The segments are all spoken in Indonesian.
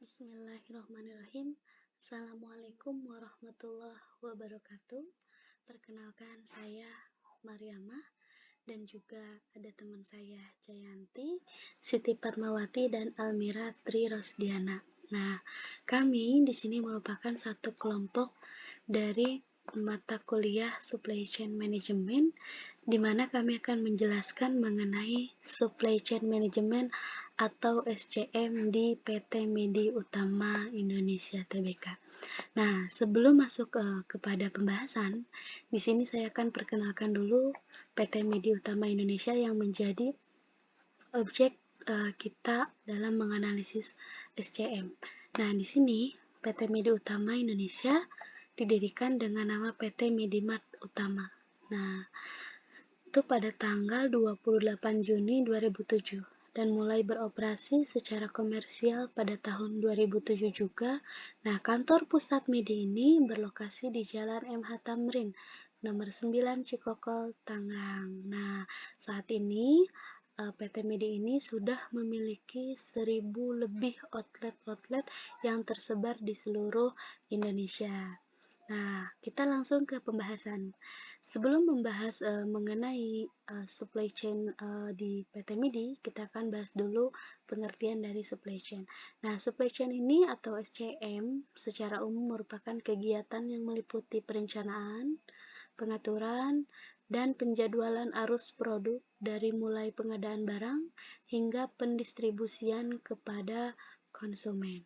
Bismillahirrahmanirrahim. Assalamualaikum warahmatullahi wabarakatuh. Perkenalkan, saya Mariamah dan juga ada teman saya Jayanti, Siti Fatmawati, dan Almira Tri Rosdiana. Nah, kami di sini merupakan satu kelompok dari mata kuliah Supply Chain Management, di mana kami akan menjelaskan mengenai Supply Chain Management atau SCM di PT Medi Utama Indonesia Tbk. Nah, sebelum masuk kepada pembahasan, di sini saya akan perkenalkan dulu PT Medi Utama Indonesia yang menjadi objek kita dalam menganalisis SCM. Nah, di sini PT Medi Utama Indonesia didirikan dengan nama PT Medimart Utama. Nah, itu pada tanggal 28 Juni 2007 dan mulai beroperasi secara komersial pada tahun 2007 juga. Nah, kantor pusat Medi ini berlokasi di Jalan MH Tamrin, nomor 9 Cikokol, Tangerang. Nah, saat ini PT Medi ini sudah memiliki 1000 lebih outlet yang tersebar di seluruh Indonesia. Nah, kita langsung ke pembahasan. Sebelum membahas mengenai supply chain di PT Medi, kita akan bahas dulu pengertian dari supply chain. Nah, supply chain ini atau SCM secara umum merupakan kegiatan yang meliputi perencanaan, pengaturan, dan penjadwalan arus produk dari mulai pengadaan barang hingga pendistribusian kepada konsumen.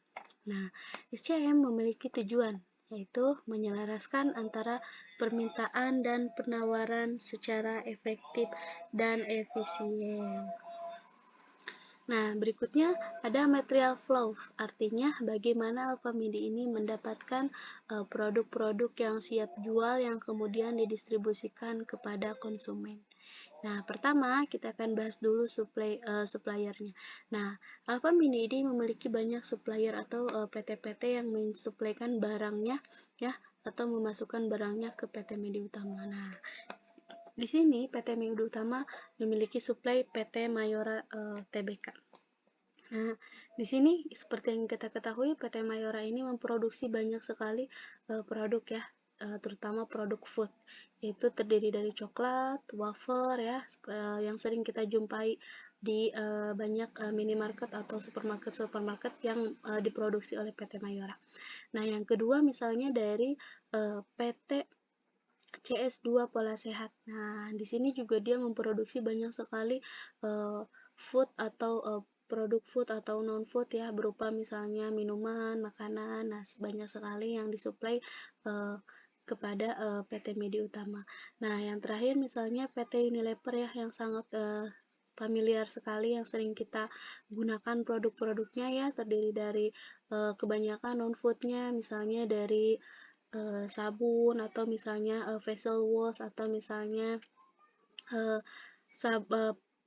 Nah, SCM memiliki tujuan yaitu menyelaraskan antara permintaan dan penawaran secara efektif dan efisien. Nah, berikutnya ada material flow, artinya bagaimana Alfamidi ini mendapatkan produk-produk yang siap jual yang kemudian didistribusikan kepada konsumen. Nah, pertama kita akan bahas dulu suppliernya. Nah, Alfamidi ini memiliki banyak supplier atau PT-PT yang mensuplaikan barangnya ya atau memasukkan barangnya ke PT Medi Utama. Nah, di sini PT Medi Utama memiliki suplai PT Mayora Tbk. Nah, di sini seperti yang kita ketahui PT Mayora ini memproduksi banyak sekali produk ya, terutama produk food, yaitu terdiri dari coklat, wafer ya, yang sering kita jumpai di banyak minimarket atau supermarket yang diproduksi oleh PT Mayora. Nah, yang kedua misalnya dari PT CS2 Pola Sehat. Nah, di sini juga dia memproduksi banyak sekali food atau produk food atau non food ya, berupa misalnya minuman, makanan. Nah, banyak sekali yang disuplai kepada PT Medi Utama. Nah, yang terakhir misalnya PT Unilever ya, yang sangat familiar sekali, yang sering kita gunakan produk-produknya ya, terdiri dari kebanyakan non foodnya, misalnya dari sabun atau misalnya facial wash atau misalnya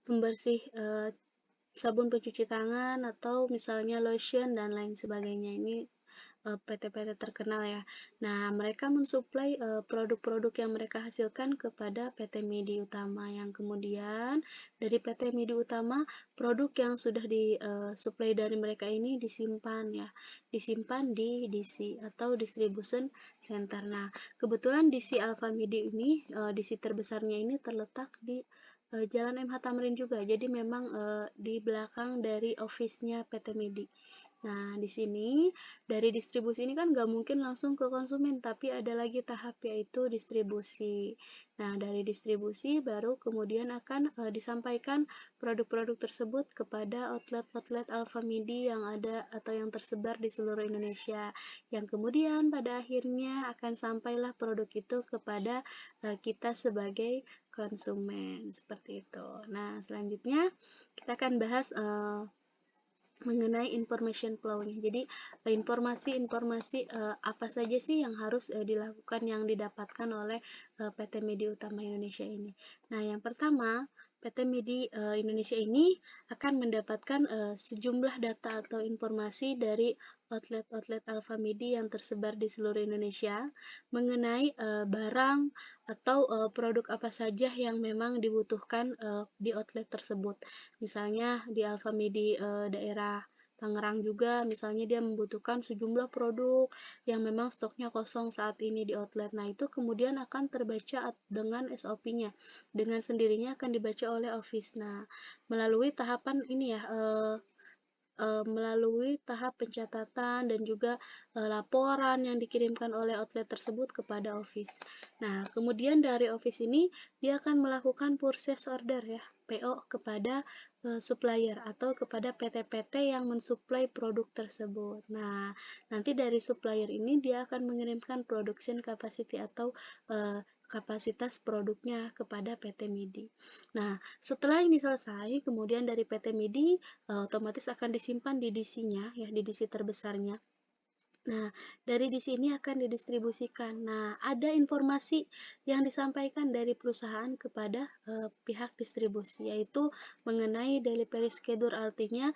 pembersih sabun pencuci tangan atau misalnya lotion dan lain sebagainya. Ini PT-PT terkenal ya. Nah, mereka mensuplai produk-produk yang mereka hasilkan kepada PT Medi Utama, yang kemudian dari PT Medi Utama produk yang sudah disuplai dari mereka ini disimpan ya, disimpan di DC atau Distribution Center. Nah, kebetulan DC Alfamidi ini, DC terbesarnya ini terletak di Jalan MH Tamrin juga, jadi memang di belakang dari office-nya PT Medi. Nah, di sini dari distribusi ini kan nggak mungkin langsung ke konsumen, tapi ada lagi tahap yaitu distribusi. Nah, dari distribusi baru kemudian akan disampaikan produk-produk tersebut kepada outlet-outlet Alfamidi yang ada atau yang tersebar di seluruh Indonesia. Yang kemudian pada akhirnya akan sampailah produk itu kepada kita sebagai konsumen, seperti itu. Nah, selanjutnya kita akan bahas mengenai information flow-nya. Jadi informasi-informasi apa saja sih yang harus dilakukan, yang didapatkan oleh PT Medi Utama Indonesia ini. Nah, yang pertama, PT Medi Indonesia ini akan mendapatkan sejumlah data atau informasi dari outlet-outlet Alfamidi yang tersebar di seluruh Indonesia mengenai barang atau produk apa saja yang memang dibutuhkan di outlet tersebut. Misalnya di Alfamidi daerah Tangerang juga, misalnya dia membutuhkan sejumlah produk yang memang stoknya kosong saat ini di outlet. Nah, itu kemudian akan terbaca dengan SOP-nya. Dengan sendirinya akan dibaca oleh office. Nah, melalui tahapan ini ya, melalui tahap pencatatan dan juga laporan yang dikirimkan oleh outlet tersebut kepada office. Nah, kemudian dari office ini dia akan melakukan purchase order ya, PO kepada supplier atau kepada PT-PT yang mensuplai produk tersebut. Nah, nanti dari supplier ini dia akan mengirimkan production capacity atau kapasitas produknya kepada PT MIDI. Nah, setelah ini selesai, kemudian dari PT MIDI otomatis akan disimpan di DC-nya ya, di DC terbesarnya. Nah, dari DC ini akan didistribusikan. Nah, ada informasi yang disampaikan dari perusahaan kepada pihak distribusi, yaitu mengenai delivery schedule, artinya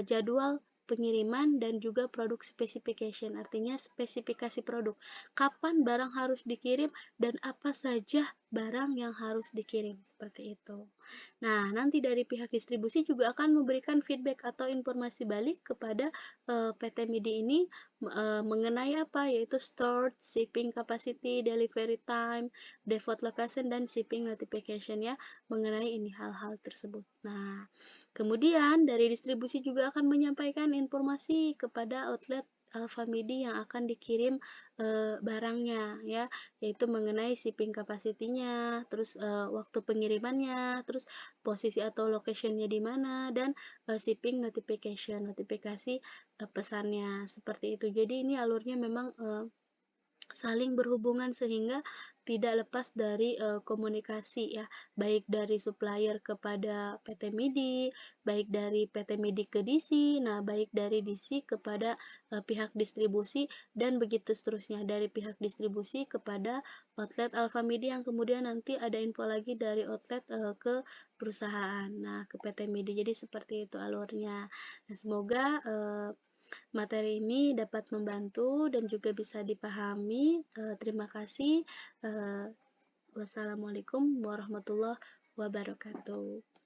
jadwal pengiriman dan juga produk specification, artinya spesifikasi produk. Kapan barang harus dikirim dan apa saja barang yang harus dikirim, seperti itu. Nah, nanti dari pihak distribusi juga akan memberikan feedback atau informasi balik kepada PT MIDI ini mengenai apa, yaitu stored, shipping capacity, delivery time, default location, dan shipping notification ya, mengenai ini hal-hal tersebut. Nah, kemudian dari distribusi juga akan menyampaikan informasi kepada outlet Alfamidi yang akan dikirim barangnya ya, yaitu mengenai shipping capacity-nya, terus waktu pengirimannya, terus posisi atau location-nya di mana, dan shipping notification, notifikasi pesannya, seperti itu. Jadi ini alurnya memang saling berhubungan sehingga tidak lepas dari komunikasi ya, baik dari supplier kepada PT MIDI, baik dari PT MIDI ke DC, nah baik dari DC kepada pihak distribusi, dan begitu seterusnya dari pihak distribusi kepada outlet Alfamidi yang kemudian nanti ada info lagi dari outlet ke perusahaan, nah ke PT MIDI. Jadi seperti itu alurnya. Nah, semoga materi ini dapat membantu dan juga bisa dipahami. Terima kasih. Wassalamualaikum warahmatullahi wabarakatuh.